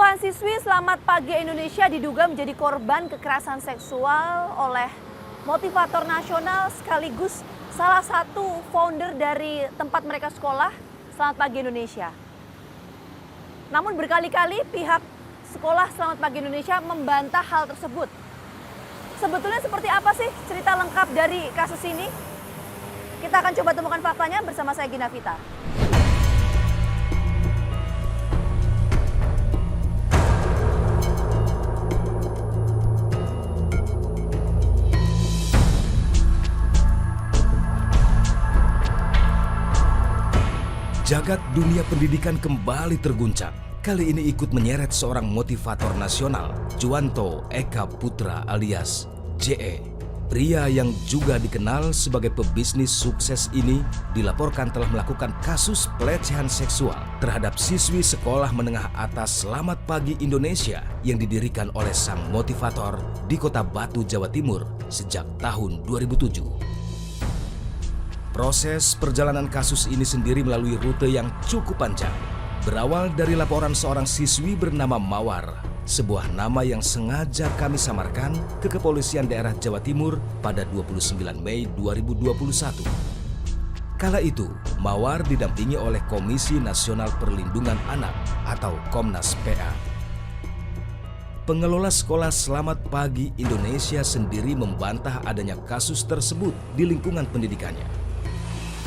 Puluhan siswi Selamat Pagi Indonesia diduga menjadi korban kekerasan seksual oleh motivator nasional sekaligus salah satu founder dari tempat mereka sekolah, Selamat Pagi Indonesia. Namun berkali-kali pihak sekolah Selamat Pagi Indonesia membantah hal tersebut. Sebetulnya seperti apa sih cerita lengkap dari kasus ini? Kita akan coba temukan faktanya bersama saya Gina Vita. Jagat dunia pendidikan kembali terguncang. Kali ini ikut menyeret seorang motivator nasional, Juwanto Eka Putra alias JE. Pria yang juga dikenal sebagai pebisnis sukses ini dilaporkan telah melakukan kasus pelecehan seksual terhadap siswi sekolah menengah atas Selamat Pagi Indonesia yang didirikan oleh sang motivator di Kota Batu, Jawa Timur sejak tahun 2007. Proses perjalanan kasus ini sendiri melalui rute yang cukup panjang. Berawal dari laporan seorang siswi bernama Mawar, sebuah nama yang sengaja kami samarkan ke Kepolisian Daerah Jawa Timur pada 29 Mei 2021. Kala itu, Mawar didampingi oleh Komisi Nasional Perlindungan Anak atau Komnas PA. Pengelola sekolah Selamat Pagi Indonesia sendiri membantah adanya kasus tersebut di lingkungan pendidikannya.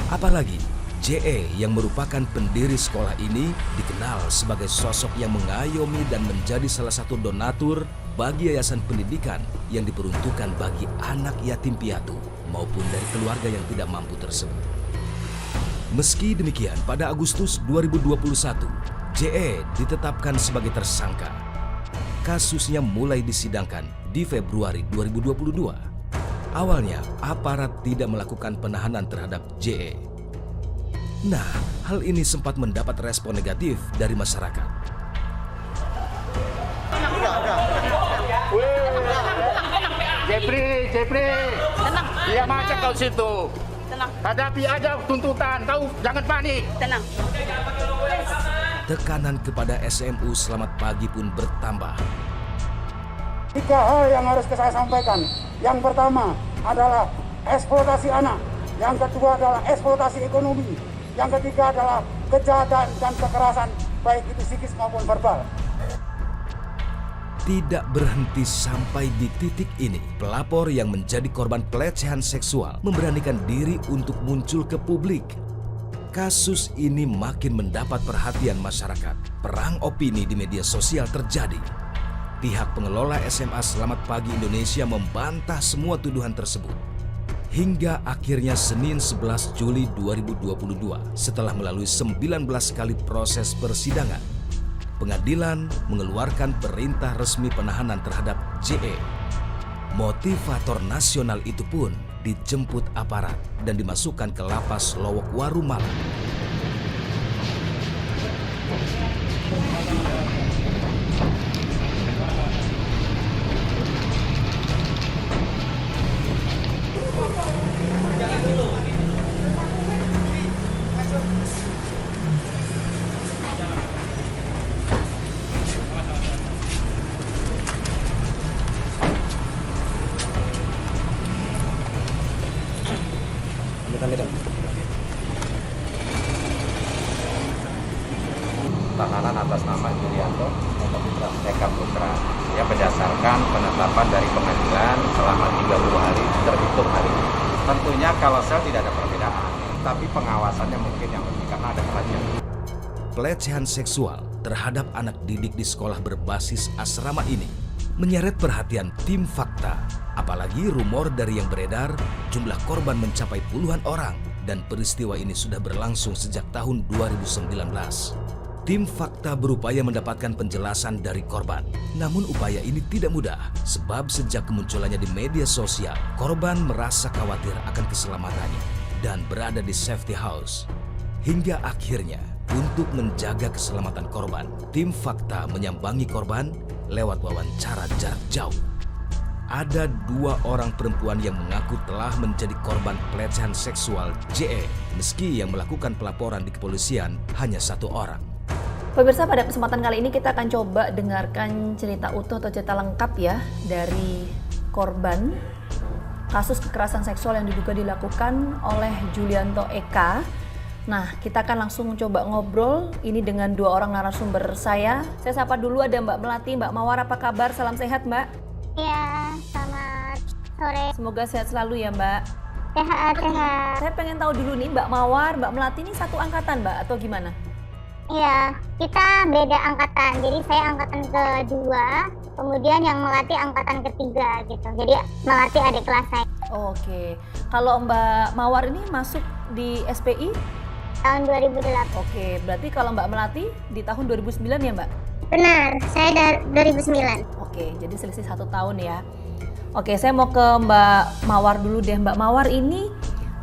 Apalagi JE yang merupakan pendiri sekolah ini dikenal sebagai sosok yang mengayomi dan menjadi salah satu donatur bagi yayasan pendidikan yang diperuntukkan bagi anak yatim piatu maupun dari keluarga yang tidak mampu tersebut. Meski demikian, pada Agustus 2021, JE ditetapkan sebagai tersangka. Kasusnya mulai disidangkan di Februari 2022. Awalnya, aparat tidak melakukan penahanan terhadap JE. Nah, hal ini sempat mendapat respon negatif dari masyarakat. Jepri, Tenang. dia macam kau situ. Tenang. Hadapi aja tuntutan, tahu? Jangan panik. Tenang. Tekanan kepada SMU Selamat Pagi pun bertambah. 3 hal yang harus saya sampaikan. Yang pertama adalah eksploitasi anak. Yang kedua adalah eksploitasi ekonomi. Yang ketiga adalah kejahatan dan kekerasan, baik itu psikis maupun verbal. Tidak berhenti sampai di titik ini, pelapor yang menjadi korban pelecehan seksual memberanikan diri untuk muncul ke publik. Kasus ini makin mendapat perhatian masyarakat. Perang opini di media sosial terjadi. Pihak pengelola SMA Selamat Pagi Indonesia membantah semua tuduhan tersebut. Hingga akhirnya Senin 11 Juli 2022, setelah melalui 19 kali proses persidangan, pengadilan mengeluarkan perintah resmi penahanan terhadap JE. Motivator nasional itu pun dijemput aparat dan dimasukkan ke lapas Lowokwaru Malang. Tahanan atas nama Juwanto Eka Putra yang berdasarkan penetapan dari pengadilan selama 30 hari terhitung hari ini. Tentunya kalau sel tidak ada perbedaan, tapi pengawasannya mungkin yang lebih karena ada kerajinan. Pelecehan seksual terhadap anak didik di sekolah berbasis asrama ini menyeret perhatian tim Fakta. Apalagi rumor dari yang beredar, jumlah korban mencapai puluhan orang dan peristiwa ini sudah berlangsung sejak tahun 2019. Tim Fakta berupaya mendapatkan penjelasan dari korban. Namun upaya ini tidak mudah, sebab sejak kemunculannya di media sosial, korban merasa khawatir akan keselamatannya dan berada di safety house. Hingga akhirnya, untuk menjaga keselamatan korban, tim Fakta menyambangi korban lewat wawancara jarak jauh. Ada 2 orang perempuan yang mengaku telah menjadi korban pelecehan seksual JE, meski yang melakukan pelaporan di kepolisian hanya 1 orang. Pemirsa, pada kesempatan kali ini kita akan coba dengarkan cerita utuh atau cerita lengkap ya dari korban kasus kekerasan seksual yang diduga dilakukan oleh Julianto Eka. Nah, kita akan langsung coba ngobrol ini dengan dua orang narasumber saya. Saya sapa dulu, ada Mbak Melati. Mbak Mawar, apa kabar? Salam sehat, Mbak. Ya, selamat sore. Semoga sehat selalu ya, Mbak. Sehat. Saya pengen tahu dulu nih, Mbak Mawar, Mbak Melati ini satu angkatan, Mbak, atau gimana? Iya, kita beda angkatan. Jadi saya angkatan kedua, kemudian yang Melati angkatan ketiga gitu. Jadi Melati adik kelas saya. Oke. Kalau Mbak Mawar ini masuk di SPI? Tahun 2008. Oke, berarti kalau Mbak Melati di tahun 2009 ya, Mbak? Benar, saya dari 2009. Oke, jadi selisih 1 tahun ya. Oke, saya mau ke Mbak Mawar dulu deh. Mbak Mawar ini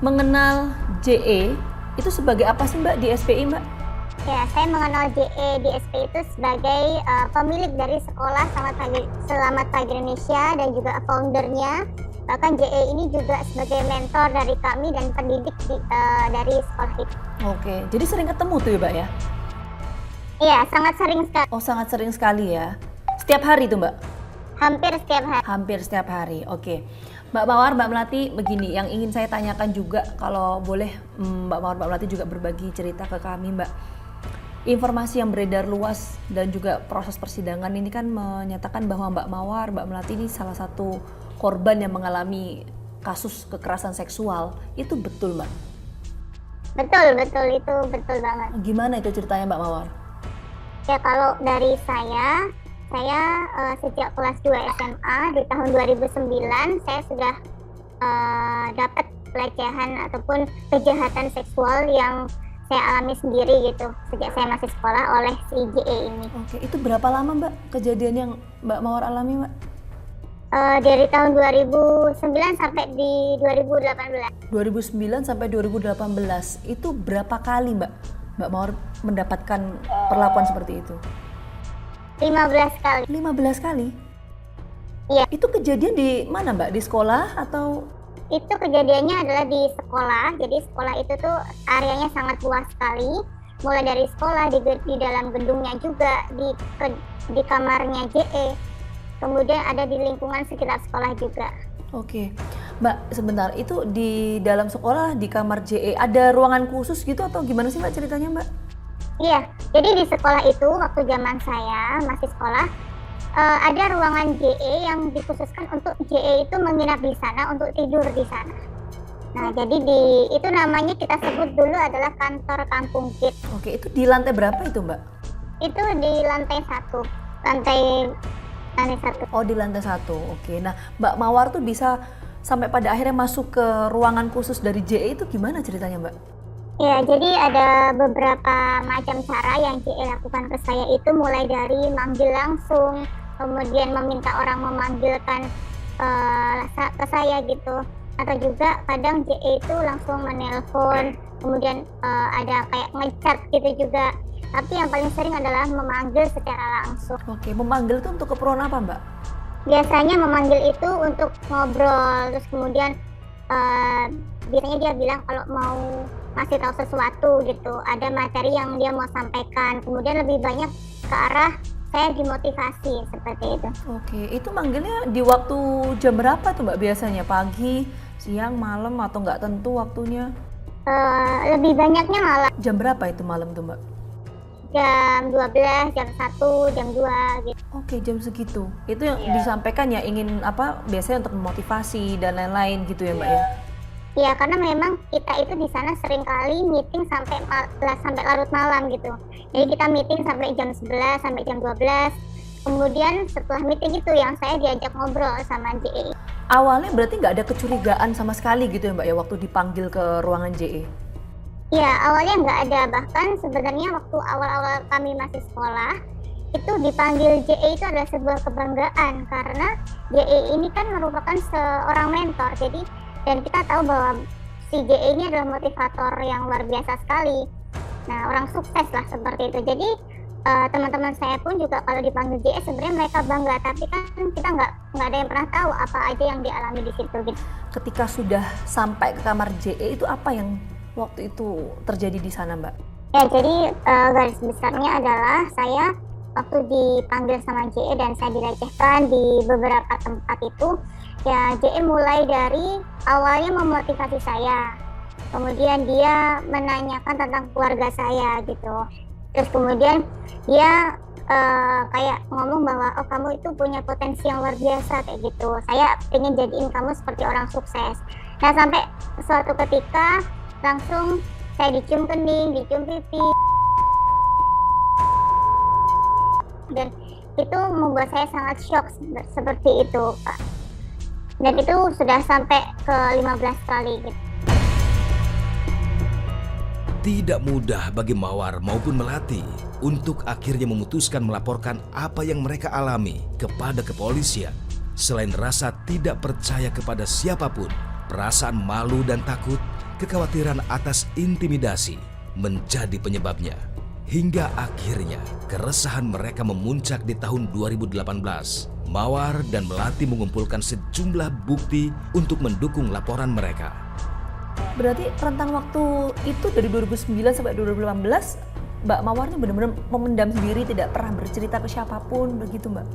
mengenal JE itu sebagai apa sih, Mbak, di SPI, Mbak? Ya, saya mengenal JE di SPI itu sebagai pemilik dari sekolah Selamat Pagi Indonesia dan juga foundernya. Bahkan JE ini juga sebagai mentor dari kami dan pendidik dari sekolah itu. Oke, jadi sering ketemu tuh ya, Mbak ya? Iya, sangat sering sekali. Oh, sangat sering sekali ya. Setiap hari tuh, Mbak? Hampir setiap hari. Hampir setiap hari, oke. Mbak Mawar, Mbak Melati, begini, yang ingin saya tanyakan juga, kalau boleh Mbak Mawar, Mbak Melati juga berbagi cerita ke kami, Mbak. Informasi yang beredar luas dan juga proses persidangan ini kan menyatakan bahwa Mbak Mawar, Mbak Melati ini salah satu korban yang mengalami kasus kekerasan seksual. Itu betul, Mbak? Betul, itu betul banget. Gimana itu ceritanya, Mbak Mawar? Ya, kalau dari saya sejak kelas 2 SMA di tahun 2009 saya sudah dapat pelecehan ataupun kejahatan seksual yang saya alami sendiri gitu sejak saya masih sekolah oleh si JE ini. Oke, itu berapa lama, Mbak, kejadian yang Mbak Mawar alami, Mbak? Dari tahun 2009 sampai di 2018. 2009 sampai 2018, itu berapa kali, Mbak Mawar mendapatkan perlakuan seperti itu? 15 kali. 15 kali? Iya. Itu kejadian di mana, Mbak? Di sekolah atau? Itu kejadiannya adalah di sekolah. Jadi sekolah itu tuh areanya sangat luas sekali. Mulai dari sekolah, di dalam gedungnya juga, di kamarnya JE. Kemudian ada di lingkungan sekitar sekolah juga. Oke, Mbak, sebentar, itu di dalam sekolah, di kamar JE, ada ruangan khusus gitu atau gimana sih, Mbak, ceritanya, Mbak? Iya, jadi di sekolah itu waktu zaman saya masih sekolah, ada ruangan JE yang dikhususkan untuk JE itu menginap di sana, untuk tidur di sana. Nah, jadi itu namanya kita sebut dulu adalah kantor kampung KID. Oke, itu di lantai berapa itu, Mbak? Itu di lantai 1. Lantai 1. Oh, di lantai 1. Oke. Nah, Mbak Mawar tuh bisa sampai pada akhirnya masuk ke ruangan khusus dari JE itu gimana ceritanya, Mbak? Ya, jadi ada beberapa macam cara yang JE lakukan ke saya itu, mulai dari manggil langsung, kemudian meminta orang memanggilkan ke saya gitu, atau juga kadang JE itu langsung menelpon, kemudian ada kayak ngechat gitu juga. Tapi yang paling sering adalah memanggil secara langsung. Oke, memanggil itu untuk keperluan apa, Mbak? Biasanya memanggil itu untuk ngobrol, terus kemudian biasanya dia bilang kalau mau masih tahu sesuatu gitu, ada materi yang dia mau sampaikan, kemudian lebih banyak ke arah saya dimotivasi seperti itu. Oke, itu manggilnya di waktu jam berapa tuh, Mbak, biasanya? Pagi, siang, malam, atau nggak tentu waktunya? Lebih banyaknya malam. Jam berapa itu malam tuh, Mbak? Jam 12, jam 1, jam 2 gitu. Oke, jam segitu. Itu yang disampaikan ya, ingin apa, biasanya untuk memotivasi dan lain-lain gitu ya, Mbak ya? Iya, karena memang kita itu di sana seringkali meeting sampai larut malam gitu. Jadi kita meeting sampai jam 11, sampai jam 12. Kemudian setelah meeting itu yang saya diajak ngobrol sama JE. Awalnya berarti nggak ada kecurigaan sama sekali gitu ya, Mbak ya, waktu dipanggil ke ruangan JE? Iya, awalnya nggak ada. Bahkan sebenarnya waktu awal-awal kami masih sekolah, itu dipanggil JE itu adalah sebuah kebanggaan. Karena JE ini kan merupakan seorang mentor. Jadi, dan kita tahu bahwa si JE ini adalah motivator yang luar biasa sekali. Nah, orang sukses lah seperti itu. Jadi, teman-teman saya pun juga kalau dipanggil JE sebenarnya mereka bangga. Tapi kan kita nggak ada yang pernah tahu apa aja yang dialami di situ gitu. Ketika sudah sampai ke kamar JE, itu apa yang waktu itu terjadi di sana, Mbak? Ya, jadi garis besarnya adalah saya waktu dipanggil sama JE dan saya dilecehkan di beberapa tempat itu, ya JE mulai dari awalnya memotivasi saya, kemudian dia menanyakan tentang keluarga saya gitu, terus kemudian dia kayak ngomong bahwa oh kamu itu punya potensi yang luar biasa kayak gitu, saya pengen jadiin kamu seperti orang sukses. Nah sampai suatu ketika langsung saya dicium kening, dicium pipi, dan itu membuat saya sangat shock seperti itu, Pak. Dan itu sudah sampai ke 15 kali gitu. Tidak mudah bagi Mawar maupun Melati untuk akhirnya memutuskan melaporkan apa yang mereka alami kepada kepolisian. Selain rasa tidak percaya kepada siapapun, perasaan malu dan takut, kekhawatiran atas intimidasi menjadi penyebabnya. Hingga akhirnya keresahan mereka memuncak di tahun 2018. Mawar dan Melati mengumpulkan sejumlah bukti untuk mendukung laporan mereka. Berarti rentang waktu itu dari 2009 sampai 2018, Mbak Mawar ini benar-benar memendam sendiri, tidak pernah bercerita ke siapapun, begitu Mbak?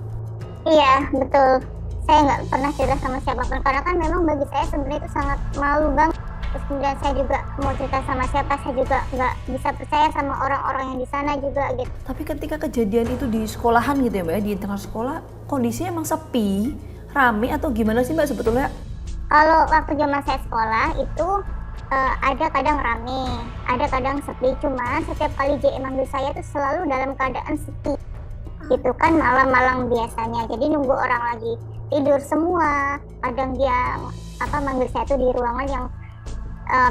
Iya, betul. Saya nggak pernah cerita sama siapapun, karena kan memang bagi saya sebenarnya itu sangat malu banget. Terus kemudian saya juga mau cerita sama siapa, saya juga nggak bisa percaya sama orang-orang yang di sana juga gitu. Tapi ketika kejadian itu di sekolahan gitu ya Mbak ya, di internal sekolah, kondisinya emang sepi, rame atau gimana sih Mbak sebetulnya? Kalau waktu zaman saya sekolah itu ada kadang rame, ada kadang sepi, cuma setiap kali JE manggil saya itu selalu dalam keadaan sepi. Gitu kan malam-malam biasanya, jadi nunggu orang lagi tidur semua. Kadang dia manggil saya tuh di ruangan yang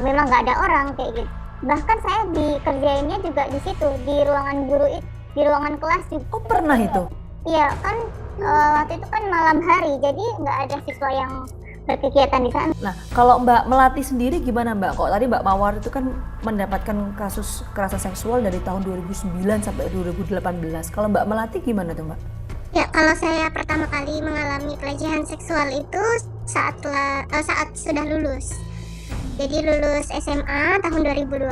memang nggak ada orang kayak gitu. Bahkan saya dikerjainnya juga di situ, di ruangan guru itu, di ruangan kelas juga. Oh pernah itu? Iya kan, waktu itu kan malam hari, jadi nggak ada siswa yang berkegiatan di sana. Nah kalau Mbak Melati sendiri gimana Mbak? Kok tadi Mbak Mawar itu kan mendapatkan kasus kekerasan seksual dari tahun 2009 sampai 2018. Kalau Mbak Melati gimana tuh Mbak? Ya, kalau saya pertama kali mengalami pelecehan seksual itu saat sudah lulus. Jadi lulus SMA tahun 2012,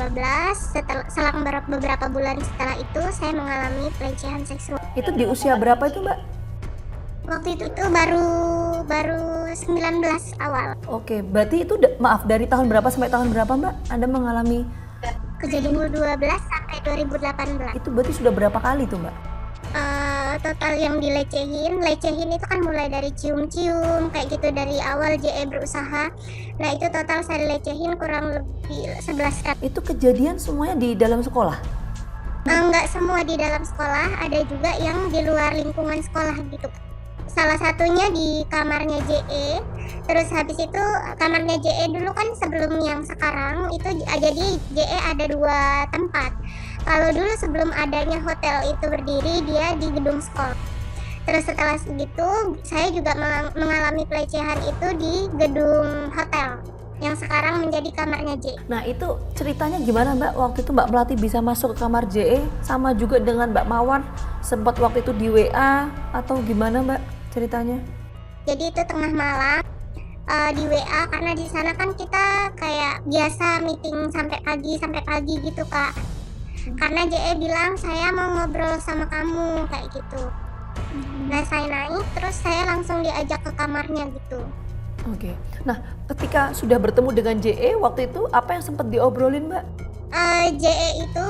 selang beberapa bulan setelah itu saya mengalami pelecehan seksual. Itu di usia berapa itu Mbak? Waktu itu baru 19 awal. Oke, berarti itu maaf dari tahun berapa sampai tahun berapa Mbak Anda mengalami? Kejadian 2012 sampai 2018. Itu berarti sudah berapa kali tuh Mbak? Total yang dilecehin itu kan mulai dari cium-cium kayak gitu, dari awal JE berusaha. Nah itu total saya dilecehin kurang lebih 11 kali. Itu kejadian semuanya di dalam sekolah? Enggak semua di dalam sekolah, ada juga yang di luar lingkungan sekolah gitu. Salah satunya di kamarnya JE, terus habis itu kamarnya JE dulu kan sebelum yang sekarang itu jadi JE ada 2 tempat. Kalau dulu sebelum adanya hotel itu berdiri, dia di gedung sekolah. Terus setelah itu saya juga mengalami pelecehan itu di gedung hotel yang sekarang menjadi kamarnya JE. Nah itu ceritanya gimana Mbak? Waktu itu Mbak Melati bisa masuk ke kamar JE sama juga dengan Mbak Mawar, sempat waktu itu di WA atau gimana Mbak ceritanya? Jadi itu tengah malam di WA, karena di sana kan kita kayak biasa meeting sampai pagi gitu Kak. Karena JE bilang saya mau ngobrol sama kamu kayak gitu. Nah saya naik, terus saya langsung diajak ke kamarnya gitu. Oke. Nah ketika sudah bertemu dengan JE waktu itu apa yang sempat diobrolin Mbak? JE itu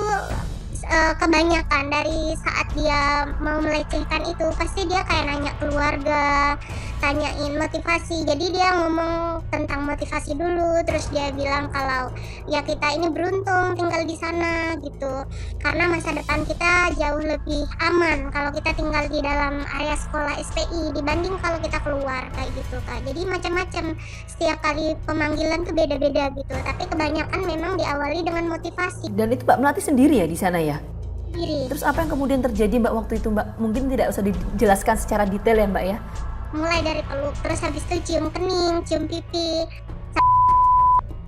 kebanyakan dari saat dia mau melecehkan itu pasti dia kayak nanya keluarga, tanyain motivasi. Jadi dia ngomong tentang motivasi dulu, terus dia bilang kalau ya kita ini beruntung tinggal di sana gitu, karena masa depan kita jauh lebih aman kalau kita tinggal di dalam area sekolah SPI dibanding kalau kita keluar kayak gitu Kak. Jadi macam-macam, setiap kali pemanggilan tuh beda-beda gitu, tapi kebanyakan memang diawali dengan motivasi. Dan itu Mbak Melati sendiri ya di sana ya? Sendiri. Terus apa yang kemudian terjadi Mbak waktu itu Mbak? Mungkin tidak usah dijelaskan secara detail ya Mbak ya? Mulai dari peluk, terus habis itu cium kening, cium pipi,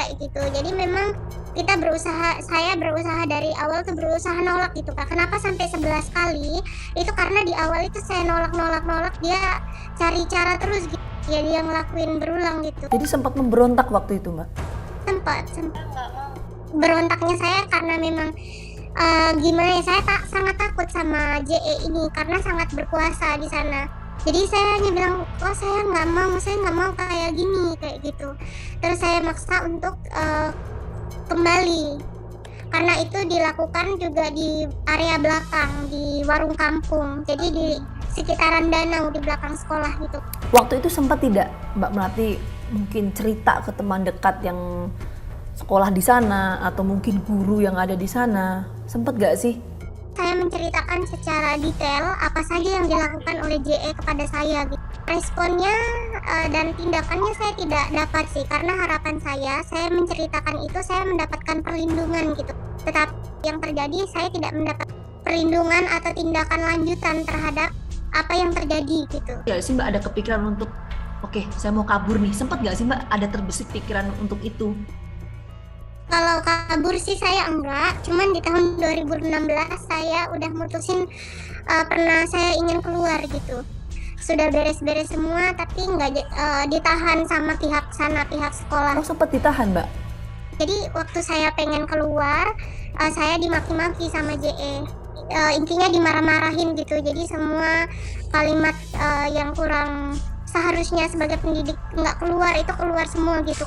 kayak gitu. Jadi memang kita saya berusaha dari awal tuh berusaha nolak gitu Kak. Kenapa sampai 11 kali? Itu karena di awal itu saya nolak, dia cari cara terus gitu. Ya dia ngelakuin berulang gitu. Jadi sempat memberontak waktu itu Mbak? Sempat berontaknya saya karena memang Gimana ya, saya sangat takut sama JE ini karena sangat berkuasa di sana. Jadi saya hanya bilang, oh saya nggak mau kayak gini, kayak gitu. Terus saya maksa untuk kembali, karena itu dilakukan juga di area belakang, di warung kampung, jadi di sekitaran danau di belakang sekolah gitu. Waktu itu sempat tidak Mbak Melati mungkin cerita ke teman dekat yang sekolah di sana atau mungkin guru yang ada di sana, sempat gak sih? Saya menceritakan secara detail apa saja yang dilakukan oleh JE kepada saya gitu. Responnya dan tindakannya saya tidak dapat sih, karena harapan saya menceritakan itu saya mendapatkan perlindungan gitu. Tetapi yang terjadi saya tidak mendapat perlindungan atau tindakan lanjutan terhadap apa yang terjadi gitu. Ya sih Mbak ada kepikiran untuk oke, saya mau kabur nih, sempat gak sih Mbak ada terbesit pikiran untuk itu? Kalau kabur sih saya enggak, cuman di tahun 2016 saya udah mutusin pernah saya ingin keluar gitu. Sudah beres-beres semua tapi nggak ditahan sama pihak sana, pihak sekolah. Oh sempat ditahan Mbak? Jadi waktu saya pengen keluar, saya dimaki-maki sama JE. Intinya dimarah-marahin gitu, jadi semua kalimat yang kurang seharusnya sebagai pendidik nggak keluar itu keluar semua gitu.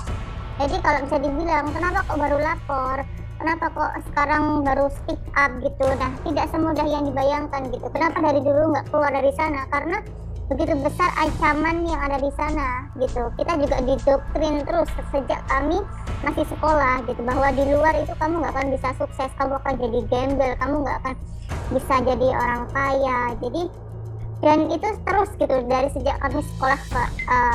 Jadi kalau bisa dibilang, kenapa kok baru lapor? Kenapa kok sekarang baru speak up gitu? Nah, tidak semudah yang dibayangkan gitu. Kenapa dari dulu nggak keluar dari sana? Karena begitu besar ancaman yang ada di sana gitu. Kita juga didoktrin terus sejak kami masih sekolah gitu, bahwa di luar itu kamu nggak akan bisa sukses, kamu akan jadi gembel, kamu nggak akan bisa jadi orang kaya. Jadi dan itu terus gitu dari sejak kami sekolah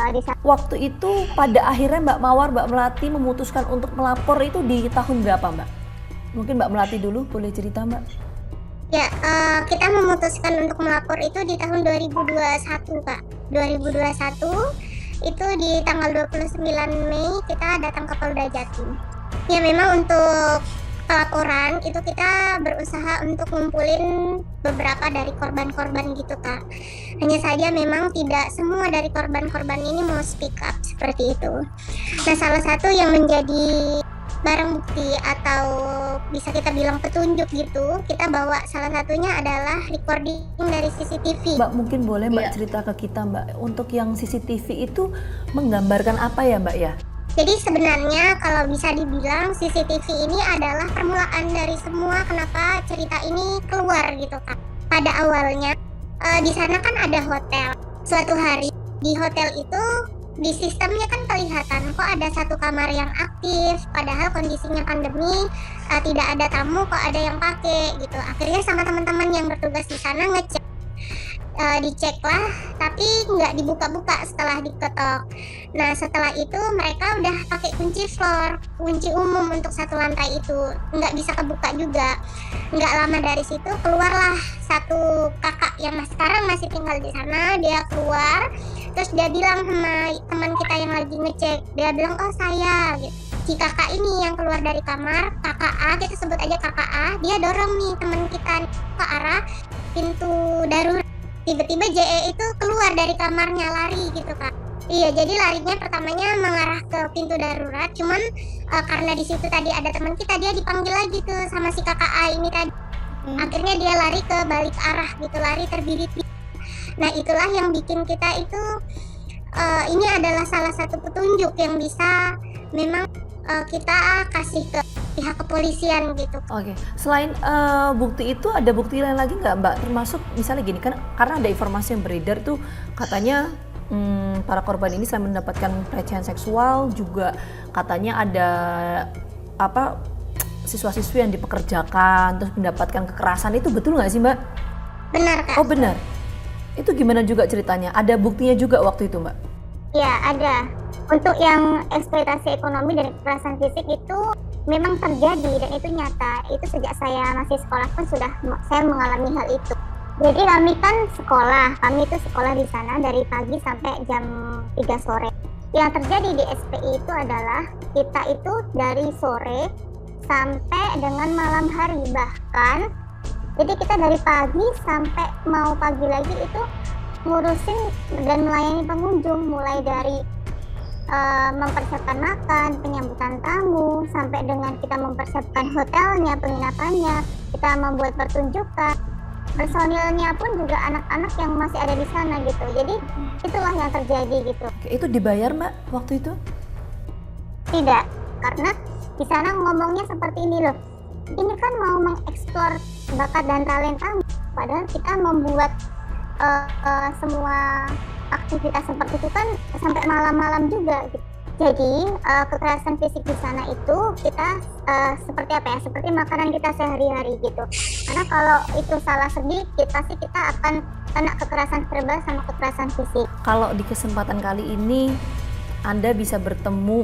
di sana. Waktu itu pada akhirnya Mbak Mawar, Mbak Melati memutuskan untuk melapor itu di tahun berapa Mbak? Mungkin Mbak Melati dulu boleh cerita Mbak? Ya, kita memutuskan untuk melapor itu di tahun 2021 Kak. 2021 itu di tanggal 29 Mei kita datang ke Polda Jatim. Ya memang untuk pelaporan itu kita berusaha untuk ngumpulin beberapa dari korban-korban gitu Kak. Hanya saja memang tidak semua dari korban-korban ini mau speak up seperti itu. Nah, salah satu yang menjadi barang bukti atau bisa kita bilang petunjuk gitu, kita bawa salah satunya adalah recording dari CCTV. Mbak mungkin boleh Mbak cerita ke kita Mbak, untuk yang CCTV itu menggambarkan apa ya Mbak ya? Jadi sebenarnya kalau bisa dibilang CCTV ini adalah permulaan dari semua kenapa cerita ini keluar gitu Kak. Pada awalnya di sana kan ada hotel. Suatu hari di hotel itu di sistemnya kan kelihatan kok ada satu kamar yang aktif, padahal kondisinya pandemi, tidak ada tamu kok ada yang pakai gitu. Akhirnya sama teman-teman yang bertugas di sana ngecek. Dicek lah, tapi nggak dibuka-buka setelah diketok. Nah setelah itu mereka udah pakai kunci floor, kunci umum untuk satu lantai itu, nggak bisa kebuka juga. Nggak lama dari situ keluarlah satu kakak yang sekarang masih tinggal di sana. Dia keluar, terus dia bilang sama teman kita yang lagi ngecek, dia bilang oh saya gitu. Si kakak ini yang keluar dari kamar, kakak A, kita sebut aja kakak A, dia dorong nih teman kita ke arah pintu darurat. Tiba-tiba JE itu keluar dari kamarnya, lari gitu Kak. Iya, jadi larinya pertamanya mengarah ke pintu darurat, cuman karena di situ tadi ada teman kita, dia dipanggil lagi tuh sama si kakak A ini tadi. Akhirnya dia lari ke balik arah gitu, lari terbirit. Nah itulah yang bikin kita itu ini adalah salah satu petunjuk yang bisa memang kita kasih ke pihak kepolisian gitu. Oke, selain bukti itu ada bukti lain lagi nggak Mbak? Termasuk misalnya gini kan, karena ada informasi yang beredar tuh katanya para korban ini selain mendapatkan pelecehan seksual juga katanya ada apa siswa-siswi yang dipekerjakan terus mendapatkan kekerasan, itu betul nggak sih Mbak? Benar Kak. Oh benar. Itu gimana juga ceritanya? Ada buktinya juga waktu itu Mbak? Ya ada. Untuk yang eksploitasi ekonomi dan kekerasan fisik itu memang terjadi dan itu nyata. Itu sejak saya masih sekolah pun sudah saya mengalami hal itu. Jadi kami kan kami itu sekolah di sana dari pagi sampai jam 3 sore. Yang terjadi di SPI itu adalah kita itu dari sore sampai dengan malam hari, bahkan jadi kita dari pagi sampai mau pagi lagi itu ngurusin dan melayani pengunjung, mulai dari mempersiapkan makan, penyambutan tamu, sampai dengan kita mempersiapkan hotelnya, penginapannya, kita membuat pertunjukan. Personilnya pun juga anak-anak yang masih ada di sana gitu. Jadi itulah yang terjadi gitu. Oke, itu dibayar Mbak waktu itu? Tidak, karena di sana ngomongnya seperti ini loh. Ini kan mau mengeksplor bakat dan talenta, padahal kita membuat semua aktivitas seperti itu kan sampai malam-malam juga gitu. Jadi kekerasan fisik di sana itu kita seperti apa ya? Seperti makanan kita sehari-hari gitu. Karena kalau itu salah sedikit pasti kita akan kena kekerasan verbal sama kekerasan fisik. Kalau di kesempatan kali ini Anda bisa bertemu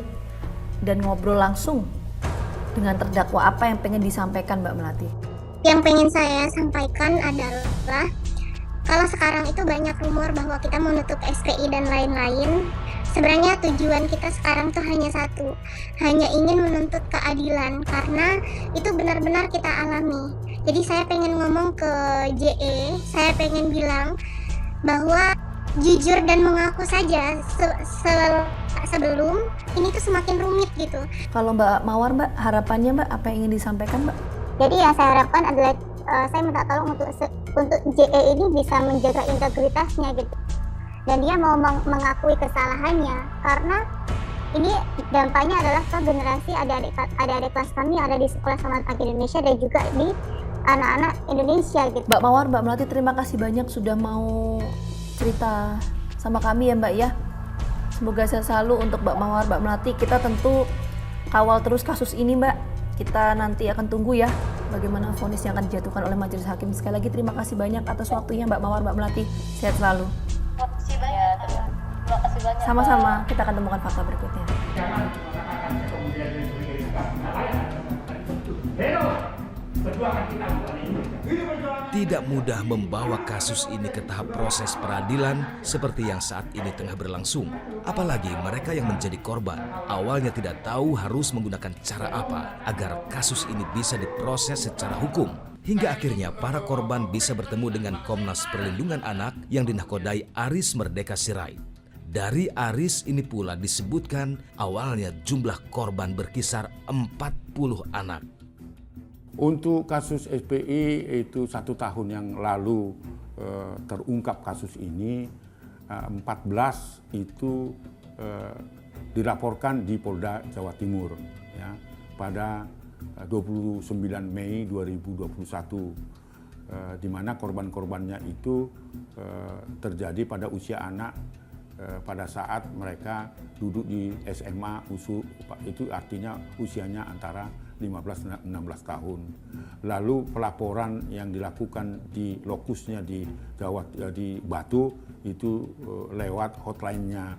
dan ngobrol langsung dengan terdakwa, apa yang pengen disampaikan Mbak Melati? Yang pengen saya sampaikan adalah kalau sekarang itu banyak rumor bahwa kita mau nutup SPI dan lain-lain. Sebenarnya tujuan kita sekarang tuh hanya satu, hanya ingin menuntut keadilan karena itu benar-benar kita alami. Jadi saya pengen ngomong ke JE, saya pengen bilang bahwa jujur dan mengaku saja sebelum ini tuh semakin rumit gitu. Kalau Mbak Mawar, Mbak, harapannya Mbak, apa yang ingin disampaikan Mbak? Jadi yang saya harapkan adalah saya minta tolong untuk JE ini bisa menjaga integritasnya gitu. Dan dia mau mengakui kesalahannya karena ini dampaknya adalah ke generasi adik-adik kelas kami yang ada di Sekolah Selamat Pagi Indonesia dan juga di anak-anak Indonesia gitu. Mbak Mawar, Mbak Melati, terima kasih banyak sudah mau cerita sama kami ya Mbak ya. Semoga sehat selalu untuk Mbak Mawar, Mbak Melati. Kita tentu kawal terus kasus ini Mbak. Kita nanti akan tunggu ya bagaimana vonis yang akan dijatuhkan oleh majelis hakim. Sekali lagi terima kasih banyak atas waktunya Mbak Mawar, Mbak Melati. Sehat selalu. Terima kasih banyak. Terima kasih banyak. Sama-sama, kita akan temukan fakta berikutnya. Tidak mudah membawa kasus ini ke tahap proses peradilan seperti yang saat ini tengah berlangsung. Apalagi mereka yang menjadi korban awalnya tidak tahu harus menggunakan cara apa agar kasus ini bisa diproses secara hukum. Hingga akhirnya para korban bisa bertemu dengan Komnas Perlindungan Anak yang dinakodai Aris Merdeka Sirait. Dari Aris ini pula disebutkan awalnya jumlah korban berkisar 40 anak. Untuk kasus SPI itu 1 tahun yang lalu terungkap kasus ini, 14 itu dilaporkan di Polda Jawa Timur ya, pada 29 Mei 2021, di mana korban-korbannya itu terjadi pada usia anak pada saat mereka duduk di SMA itu artinya usianya antara 15-16 tahun. Lalu pelaporan yang dilakukan di lokusnya di Batu itu lewat hotline-nya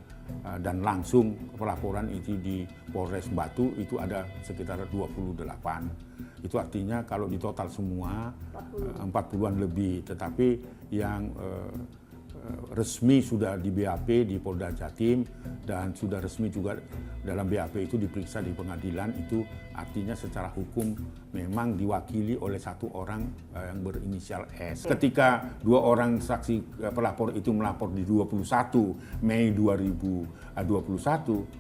dan langsung pelaporan itu di Polres Batu itu ada sekitar 28. Itu artinya kalau di total semua 40-an lebih, tetapi yang resmi sudah di BAP di Polda Jatim dan sudah resmi juga dalam BAP itu diperiksa di pengadilan, itu artinya secara hukum memang diwakili oleh 1 orang yang berinisial S. Ketika 2 orang saksi pelapor itu melapor di 21 Mei 2021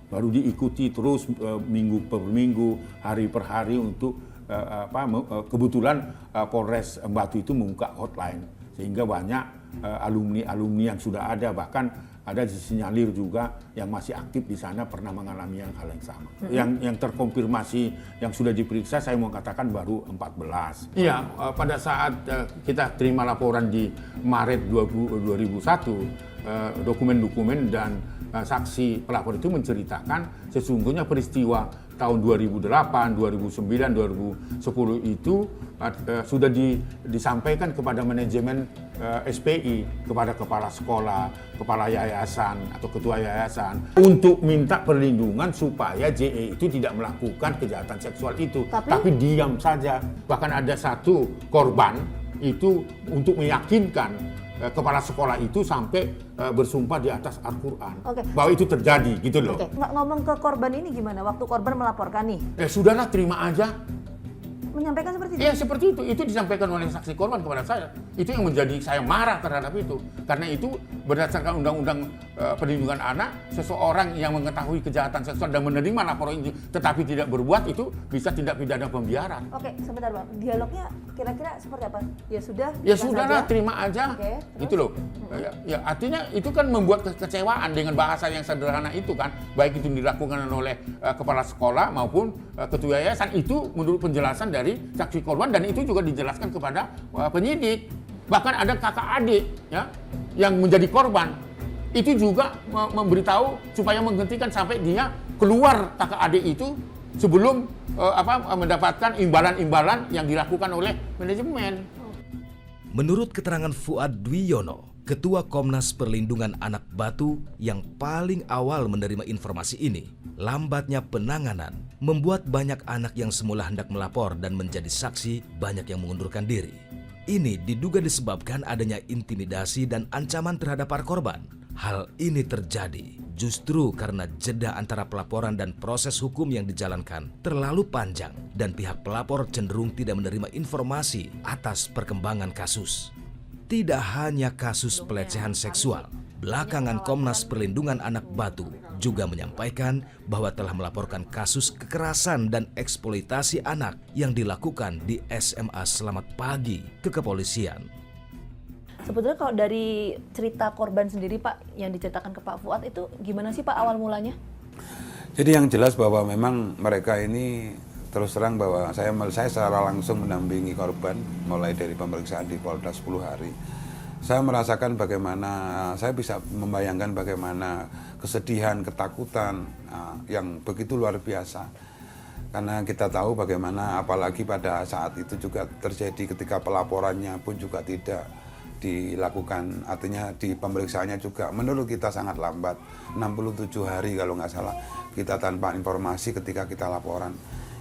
baru diikuti terus minggu per minggu, hari per hari untuk kebetulan Polres Batu itu membuka hotline sehingga banyak alumni-alumni yang sudah ada, bahkan ada disinyalir juga yang masih aktif di sana pernah mengalami hal yang sama. Yang terkonfirmasi yang sudah diperiksa saya mau katakan baru 14. Iya, pada saat kita terima laporan di Maret 2001, dokumen-dokumen dan saksi pelapor itu menceritakan sesungguhnya peristiwa tahun 2008, 2009, 2010 itu sudah disampaikan kepada manajemen SPI, kepada kepala sekolah, kepala yayasan atau ketua yayasan untuk minta perlindungan supaya JE itu tidak melakukan kejahatan seksual itu, tapi diam saja. Bahkan ada 1 korban itu untuk meyakinkan kepala sekolah itu sampai bersumpah di atas Al-Quran bahwa itu terjadi gitu loh. Ngomong ke korban ini gimana waktu korban melaporkan nih? Sudahlah terima aja. menyampaikan seperti itu? Iya seperti itu disampaikan oleh saksi korban kepada saya. Itu yang menjadi saya marah terhadap itu. Karena itu berdasarkan Undang-Undang Perlindungan Anak, seseorang yang mengetahui kejahatan seksual dan menerima laporan itu tetapi tidak berbuat itu bisa tindak pidana pembiaran. Oke, sebentar Bang. Dialognya kira-kira seperti apa? Ya sudah. Ya sudahlah, terima aja. Oke, gitu loh. Ya artinya itu kan membuat kekecewaan dengan bahasa yang sederhana itu kan, baik itu dilakukan oleh kepala sekolah maupun ketua yayasan. Itu menurut penjelasan dari saksi korban dan itu juga dijelaskan kepada penyidik. Bahkan ada kakak adik ya yang menjadi korban. Itu juga memberitahu supaya menghentikan sampai dia keluar kakak adik itu sebelum mendapatkan imbalan-imbalan yang dilakukan oleh manajemen. Menurut keterangan Fuad Dwiyono, Ketua Komnas Perlindungan Anak Batu yang paling awal menerima informasi ini, lambatnya penanganan membuat banyak anak yang semula hendak melapor dan menjadi saksi banyak yang mengundurkan diri. Ini diduga disebabkan adanya intimidasi dan ancaman terhadap para korban. Hal ini terjadi justru karena jeda antara pelaporan dan proses hukum yang dijalankan terlalu panjang dan pihak pelapor cenderung tidak menerima informasi atas perkembangan kasus. Tidak hanya kasus pelecehan seksual, belakangan Komnas Perlindungan Anak Batu juga menyampaikan bahwa telah melaporkan kasus kekerasan dan eksploitasi anak yang dilakukan di SMA Selamat Pagi ke kepolisian. Sebetulnya kalau dari cerita korban sendiri Pak, yang diceritakan ke Pak Fuad itu gimana sih Pak awal mulanya? Jadi yang jelas bahwa memang mereka ini terus terang bahwa saya secara langsung mendampingi korban mulai dari pemeriksaan di Polda 10 hari. Saya merasakan bagaimana, saya bisa membayangkan bagaimana kesedihan, ketakutan yang begitu luar biasa. Karena kita tahu bagaimana apalagi pada saat itu juga terjadi ketika pelaporannya pun juga tidak dilakukan, artinya di pemeriksaannya juga menurut kita sangat lambat, 67 hari kalau nggak salah kita tanpa informasi ketika kita laporan.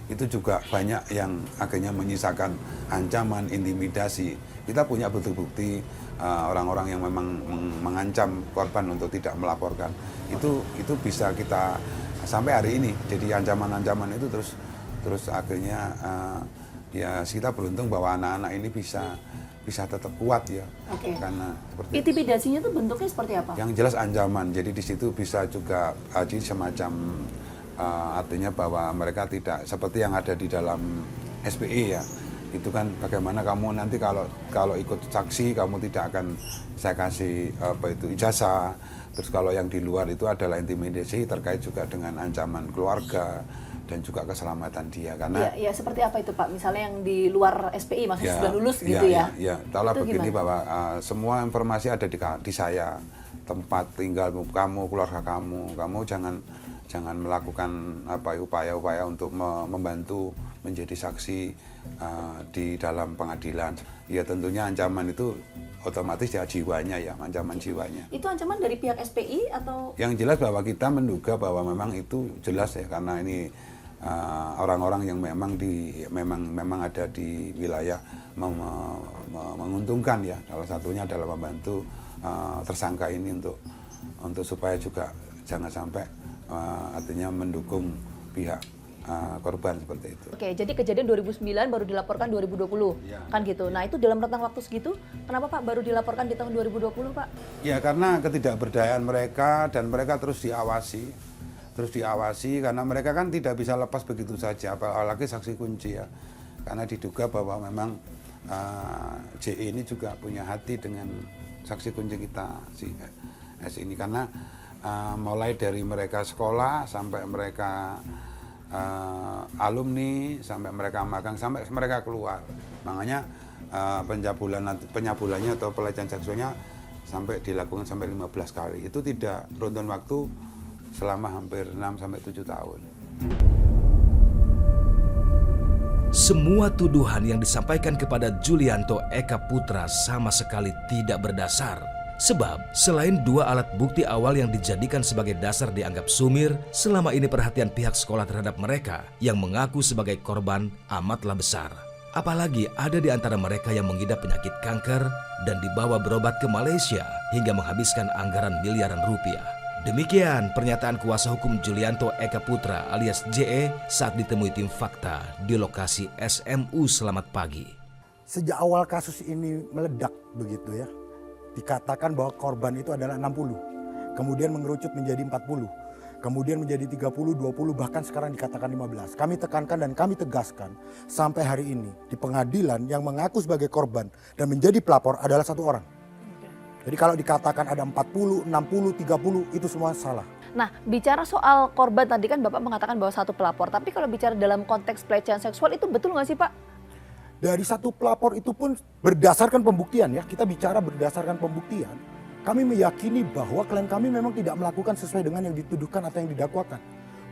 Itu juga banyak yang akhirnya menyisakan ancaman, intimidasi. Kita punya bukti-bukti orang-orang yang memang mengancam korban untuk tidak melaporkan. Itu bisa kita sampai hari ini. Jadi ancaman-ancaman itu terus akhirnya ya kita beruntung bahwa anak-anak ini bisa tetap kuat ya. Oke. Karena seperti Intimidasinya tuh bentuknya seperti apa? yang jelas ancaman. Jadi di situ bisa juga jadi semacam artinya bahwa mereka tidak seperti yang ada di dalam SPE ya. Itu kan bagaimana kamu nanti kalau ikut saksi kamu tidak akan saya kasih ijazah. Terus kalau yang di luar itu adalah intimidasi terkait juga dengan ancaman keluarga dan juga keselamatan dia karena ya seperti apa itu Pak? Misalnya yang di luar SPI maksudnya sudah lulus gitu ya? Ya, tahulah begini gimana? bahwa semua informasi ada di saya, tempat tinggal kamu, keluarga kamu jangan melakukan upaya-upaya untuk membantu menjadi saksi di dalam pengadilan. Ya tentunya ancaman itu otomatis ya jiwanya ya, ancaman jiwanya. Itu ancaman dari pihak SPI atau? Yang jelas bahwa kita menduga bahwa memang itu jelas ya karena ini orang-orang yang memang ada di wilayah menguntungkan ya. Salah satunya adalah membantu tersangka ini untuk supaya juga jangan sampai artinya mendukung pihak korban seperti itu. Oke, jadi kejadian 2009 baru dilaporkan 2020, ya. Kan gitu. Nah itu dalam rentang waktu segitu, kenapa Pak baru dilaporkan di tahun 2020 Pak? Ya karena ketidakberdayaan mereka dan mereka terus diawasi karena mereka kan tidak bisa lepas begitu saja, apalagi saksi kunci ya. Karena diduga bahwa memang JE ini juga punya hati dengan saksi kunci kita si S ini karena mulai dari mereka sekolah sampai mereka alumni sampai mereka magang sampai mereka keluar. Makanya penyabulannya atau pelecehan seksualnya sampai dilakukan sampai 15 kali. Itu tidak runtun waktu selama hampir 6 sampai 7 tahun. Semua tuduhan yang disampaikan kepada Julianto Eka Putra sama sekali tidak berdasar. Sebab selain 2 alat bukti awal yang dijadikan sebagai dasar dianggap sumir, selama ini perhatian pihak sekolah terhadap mereka yang mengaku sebagai korban amatlah besar. Apalagi ada di antara mereka yang mengidap penyakit kanker dan dibawa berobat ke Malaysia hingga menghabiskan anggaran miliaran rupiah. Demikian pernyataan kuasa hukum Julianto Eka Putra alias JE saat ditemui tim fakta di lokasi SMU Selamat Pagi. Sejak awal kasus ini meledak begitu ya, dikatakan bahwa korban itu adalah 60, kemudian mengerucut menjadi 40, kemudian menjadi 30, 20, bahkan sekarang dikatakan 15. Kami tekankan dan kami tegaskan sampai hari ini di pengadilan yang mengaku sebagai korban dan menjadi pelapor adalah 1 orang. Jadi kalau dikatakan ada 40, 60, 30 itu semua salah. Nah, bicara soal korban tadi kan Bapak mengatakan bahwa 1 pelapor, tapi kalau bicara dalam konteks pelecehan seksual itu betul nggak sih Pak? Dari 1 pelapor itu pun berdasarkan pembuktian ya, kita bicara berdasarkan pembuktian. Kami meyakini bahwa klien kami memang tidak melakukan sesuai dengan yang dituduhkan atau yang didakwakan.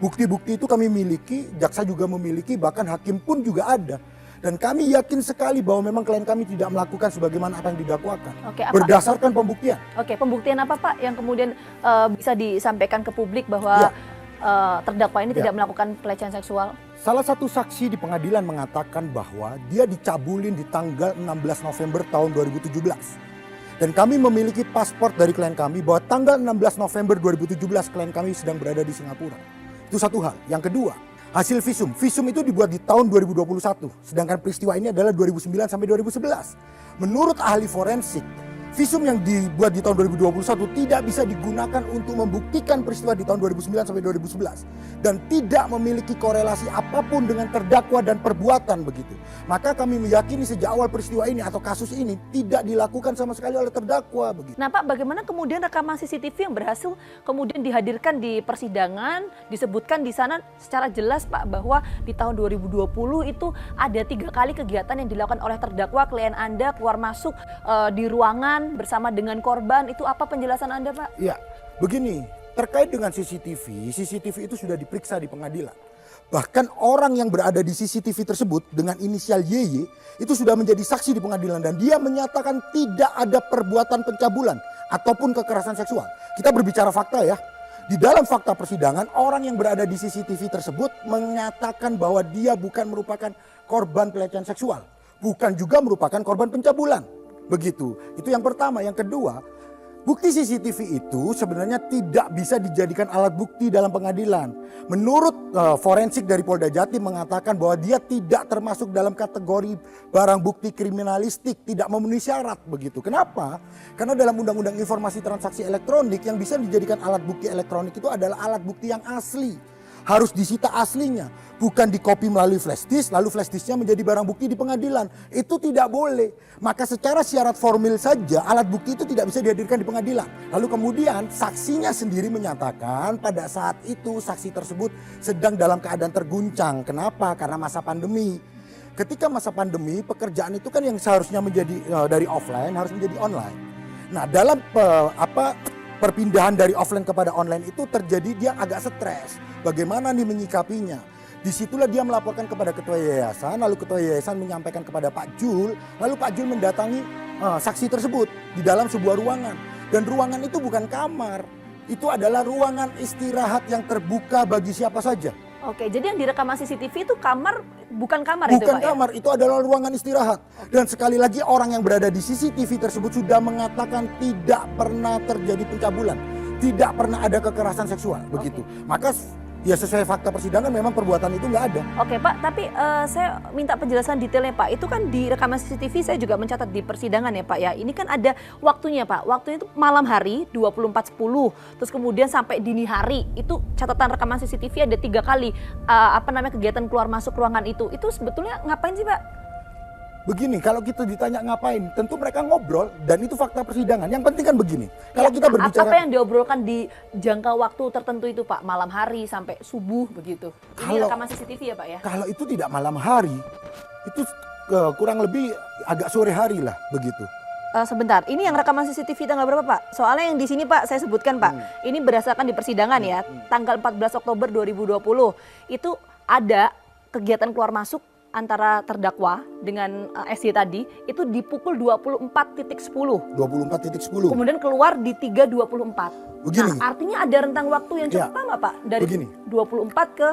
Bukti-bukti itu kami miliki, jaksa juga memiliki, bahkan hakim pun juga ada. Dan kami yakin sekali bahwa memang klien kami tidak melakukan sebagaimana apa yang didakwakan. Oke, apa? Berdasarkan pembuktian. Oke, pembuktian apa Pak yang kemudian bisa disampaikan ke publik bahwa terdakwa ini tidak melakukan pelecehan seksual? Salah satu saksi di pengadilan mengatakan bahwa dia dicabulin di tanggal 16 November tahun 2017. Dan kami memiliki paspor dari klien kami bahwa tanggal 16 November 2017 klien kami sedang berada di Singapura. Itu satu hal. Yang kedua, hasil visum. Visum itu dibuat di tahun 2021. Sedangkan peristiwa ini adalah 2009 sampai 2011. Menurut ahli forensik, visum yang dibuat di tahun 2021 tidak bisa digunakan untuk membuktikan peristiwa di tahun 2009 sampai 2011. Dan tidak memiliki korelasi apapun dengan terdakwa dan perbuatan begitu. Maka kami meyakini sejak awal peristiwa ini atau kasus ini tidak dilakukan sama sekali oleh terdakwa begitu. Nah Pak, bagaimana kemudian rekaman CCTV yang berhasil kemudian dihadirkan di persidangan, disebutkan di sana secara jelas Pak bahwa di tahun 2020 itu ada 3 kali kegiatan yang dilakukan oleh terdakwa, klien Anda keluar masuk di ruangan bersama dengan korban, itu apa penjelasan Anda Pak? Ya, begini, terkait dengan CCTV, CCTV itu sudah diperiksa di pengadilan. Bahkan orang yang berada di CCTV tersebut dengan inisial YY itu sudah menjadi saksi di pengadilan dan dia menyatakan tidak ada perbuatan pencabulan ataupun kekerasan seksual. Kita berbicara fakta ya. Di dalam fakta persidangan, orang yang berada di CCTV tersebut menyatakan bahwa dia bukan merupakan korban pelecehan seksual, bukan juga merupakan korban pencabulan. Begitu. Itu yang pertama. Yang kedua, bukti CCTV itu sebenarnya tidak bisa dijadikan alat bukti dalam pengadilan. Menurut forensik dari Polda Jatim mengatakan bahwa dia tidak termasuk dalam kategori barang bukti kriminalistik, tidak memenuhi syarat begitu. Kenapa? Karena dalam Undang-Undang Informasi Transaksi Elektronik yang bisa dijadikan alat bukti elektronik itu adalah alat bukti yang asli. Harus disita aslinya, bukan dikopi melalui flash disk, lalu flash disknya menjadi barang bukti di pengadilan. Itu tidak boleh. Maka secara syarat formil saja alat bukti itu tidak bisa dihadirkan di pengadilan. Lalu kemudian saksinya sendiri menyatakan pada saat itu saksi tersebut sedang dalam keadaan terguncang. Kenapa? Karena masa pandemi. Ketika masa pandemi, pekerjaan itu kan yang seharusnya menjadi dari offline harus menjadi online. Nah, dalam perpindahan dari offline kepada online itu terjadi dia agak stres. Bagaimana nih menyikapinya? Disitulah dia melaporkan kepada ketua yayasan, lalu ketua yayasan menyampaikan kepada Pak Jul, lalu Pak Jul mendatangi saksi tersebut di dalam sebuah ruangan. Dan ruangan itu bukan kamar, itu adalah ruangan istirahat yang terbuka bagi siapa saja. Oke, jadi yang direkam CCTV itu kamar, bukan kamar bukan itu Pak? Bukan kamar, ya? Itu adalah ruangan istirahat. Dan sekali lagi orang yang berada di CCTV tersebut sudah mengatakan tidak pernah terjadi pencabulan. Tidak pernah ada kekerasan seksual, begitu. Maka ya sesuai fakta persidangan memang perbuatan itu nggak ada. Oke Pak, tapi saya minta penjelasan detailnya Pak. Itu kan di rekaman CCTV saya juga mencatat di persidangan ya Pak ya. Ini kan ada waktunya Pak. Waktunya itu malam hari 24.10. Terus kemudian sampai dini hari. Itu catatan rekaman CCTV ada 3 kali kegiatan keluar masuk ruangan itu. Itu sebetulnya ngapain sih Pak? Begini, kalau kita ditanya ngapain, tentu mereka ngobrol dan itu fakta persidangan. Yang penting kan begini, kalau kita berbicara... Apa yang diobrolkan di jangka waktu tertentu itu Pak? Malam hari sampai subuh begitu? Ini rekaman CCTV ya Pak ya? Kalau itu tidak malam hari, itu kurang lebih agak sore hari lah begitu. Sebentar, ini yang rekaman CCTV tanggal berapa Pak? Soalnya yang di sini Pak, saya sebutkan Pak, ini berdasarkan di persidangan ya, tanggal 14 Oktober 2020. Itu ada kegiatan keluar masuk antara terdakwa dengan SY tadi itu di pukul 24.10. 24.10. Kemudian keluar di 3.24. Begini. Nah, artinya ada rentang waktu yang cukup lama Pak dari 24 ke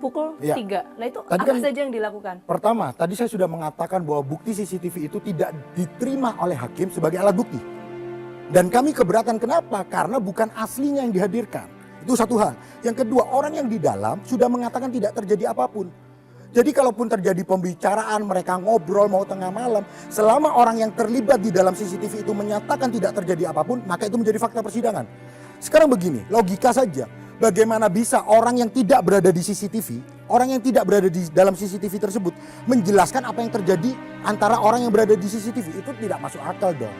pukul 3. Nah itu tadi apa saja yang dilakukan? Pertama, tadi saya sudah mengatakan bahwa bukti CCTV itu tidak diterima oleh hakim sebagai alat bukti. Dan kami keberatan kenapa? Karena bukan aslinya yang dihadirkan. Itu satu hal. Yang kedua, orang yang di dalam sudah mengatakan tidak terjadi apapun. Jadi kalaupun terjadi pembicaraan, mereka ngobrol mau tengah malam, selama orang yang terlibat di dalam CCTV itu menyatakan tidak terjadi apapun, maka itu menjadi fakta persidangan. Sekarang begini, logika saja. Bagaimana bisa orang yang tidak berada di CCTV, orang yang tidak berada di dalam CCTV tersebut, menjelaskan apa yang terjadi antara orang yang berada di CCTV? Itu tidak masuk akal dong.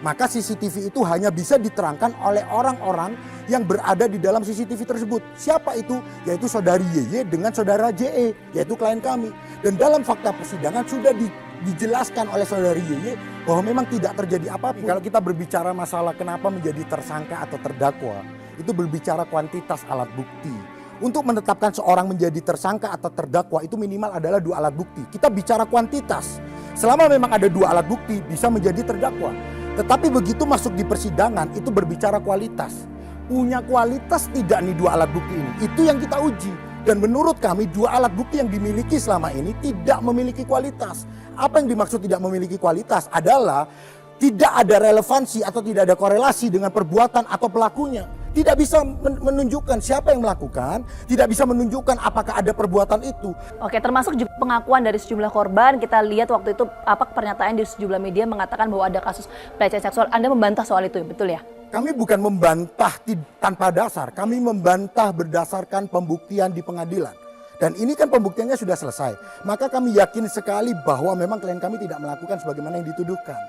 Maka CCTV itu hanya bisa diterangkan oleh orang-orang yang berada di dalam CCTV tersebut. Siapa itu? Yaitu saudari YY dengan saudara JE, yaitu klien kami. Dan dalam fakta persidangan sudah dijelaskan oleh saudari YY bahwa memang tidak terjadi apa-apa. Kalau kita berbicara masalah kenapa menjadi tersangka atau terdakwa, itu berbicara kuantitas alat bukti. Untuk menetapkan seorang menjadi tersangka atau terdakwa itu minimal adalah 2 alat bukti. Kita bicara kuantitas. Selama memang ada 2 alat bukti bisa menjadi terdakwa. Tetapi begitu masuk di persidangan itu berbicara kualitas. Punya kualitas tidak nih 2 alat bukti ini? Itu yang kita uji. Dan menurut kami 2 alat bukti yang dimiliki selama ini tidak memiliki kualitas. Apa yang dimaksud tidak memiliki kualitas adalah tidak ada relevansi atau tidak ada korelasi dengan perbuatan atau pelakunya. Tidak bisa menunjukkan siapa yang melakukan, tidak bisa menunjukkan apakah ada perbuatan itu. Oke, termasuk juga pengakuan dari sejumlah korban. Kita lihat waktu itu pernyataan di sejumlah media mengatakan bahwa ada kasus pelecehan seksual. Anda membantah soal itu, betul ya? Kami bukan membantah tanpa dasar, kami membantah berdasarkan pembuktian di pengadilan. Dan ini kan pembuktiannya sudah selesai. Maka kami yakin sekali bahwa memang klien kami tidak melakukan sebagaimana yang dituduhkan.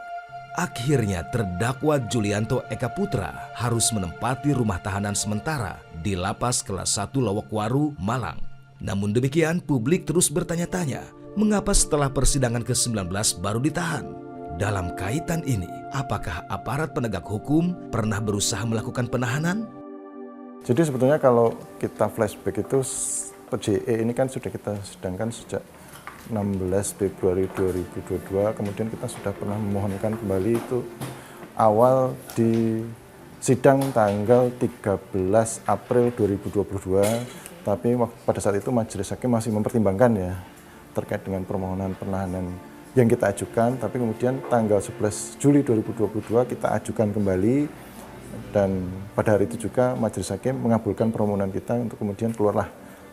Akhirnya terdakwa Julianto Eka Putra harus menempati rumah tahanan sementara di Lapas Kelas 1 Lowokwaru, Malang. Namun demikian publik terus bertanya-tanya, mengapa setelah persidangan ke-19 baru ditahan? Dalam kaitan ini, apakah aparat penegak hukum pernah berusaha melakukan penahanan? Jadi sebetulnya kalau kita flashback itu, JE ini kan sudah kita sidangkan sejak 16 Februari 2022, kemudian kita sudah pernah memohonkan kembali itu awal di sidang tanggal 13 April 2022, tapi pada saat itu majelis hakim masih mempertimbangkan ya terkait dengan permohonan penahanan yang kita ajukan, tapi kemudian tanggal 11 Juli 2022 kita ajukan kembali dan pada hari itu juga majelis hakim mengabulkan permohonan kita untuk kemudian keluarlah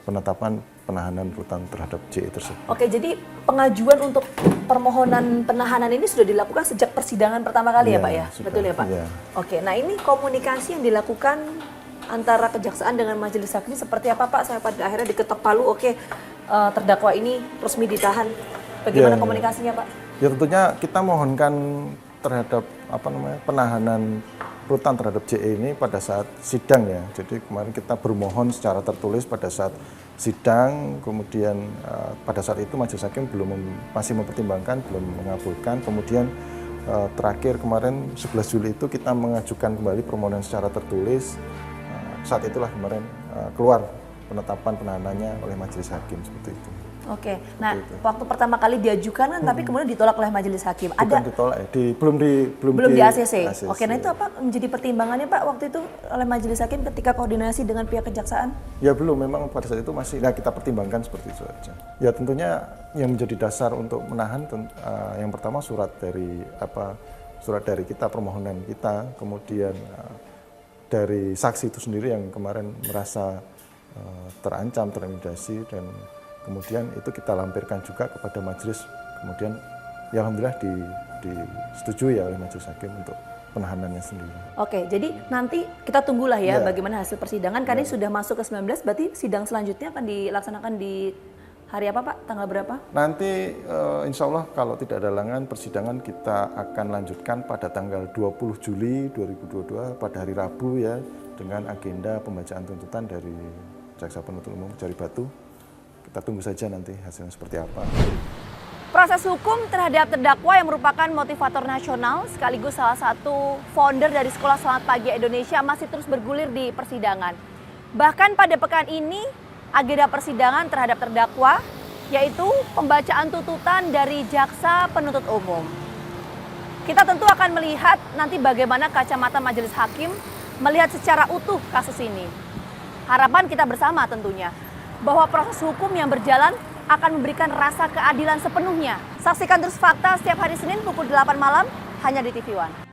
penetapan penahanan rutan terhadap JE tersebut. Oke, jadi pengajuan untuk permohonan penahanan ini sudah dilakukan sejak persidangan pertama kali ya Pak ya? Sudah, betul ya Pak? Ya. Oke, nah ini komunikasi yang dilakukan antara kejaksaan dengan majelis hakim seperti apa Pak? Saya pada akhirnya diketok palu, oke, terdakwa ini resmi ditahan. Bagaimana komunikasinya Pak? Ya tentunya kita mohonkan terhadap penahanan rutan terhadap JE ini pada saat sidang ya. Jadi kemarin kita bermohon secara tertulis pada saat sidang, kemudian pada saat itu majelis hakim masih mempertimbangkan, belum mengabulkan. Kemudian terakhir kemarin 11 Juli itu kita mengajukan kembali permohonan secara tertulis. Saat itulah kemarin keluar penetapan penahanannya oleh majelis hakim seperti itu. Oke, nah waktu pertama kali diajukan kan, tapi kemudian ditolak oleh majelis hakim. Bukan ditolak, belum di ACC. Oke, nah itu apa menjadi pertimbangannya Pak waktu itu oleh majelis hakim ketika koordinasi dengan pihak kejaksaan? Ya belum, memang pada saat itu masih kita pertimbangkan seperti itu saja. Ya tentunya yang menjadi dasar untuk menahan yang pertama surat dari kita, permohonan kita, kemudian dari saksi itu sendiri yang kemarin merasa terancam, terintimidasi, dan kemudian itu kita lampirkan juga kepada majelis, kemudian ya alhamdulillah disetujui ya oleh majelis hakim untuk penahanannya sendiri. Oke, jadi nanti kita tunggulah ya bagaimana hasil persidangan, karena sudah masuk ke 19, berarti sidang selanjutnya akan dilaksanakan di hari apa Pak? Tanggal berapa? Nanti insya Allah kalau tidak ada halangan persidangan kita akan lanjutkan pada tanggal 20 Juli 2022 pada hari Rabu ya, dengan agenda pembacaan tuntutan dari Jaksa Penuntut Umum Kejari Batu. Kita tunggu saja nanti hasilnya seperti apa. Proses hukum terhadap terdakwa yang merupakan motivator nasional sekaligus salah satu founder dari Sekolah Selamat Pagi Indonesia masih terus bergulir di persidangan. Bahkan pada pekan ini agenda persidangan terhadap terdakwa yaitu pembacaan tuntutan dari Jaksa Penuntut Umum. Kita tentu akan melihat nanti bagaimana kacamata majelis hakim melihat secara utuh kasus ini. Harapan kita bersama tentunya bahwa proses hukum yang berjalan akan memberikan rasa keadilan sepenuhnya. Saksikan terus Fakta setiap hari Senin pukul 8 malam hanya di TV One.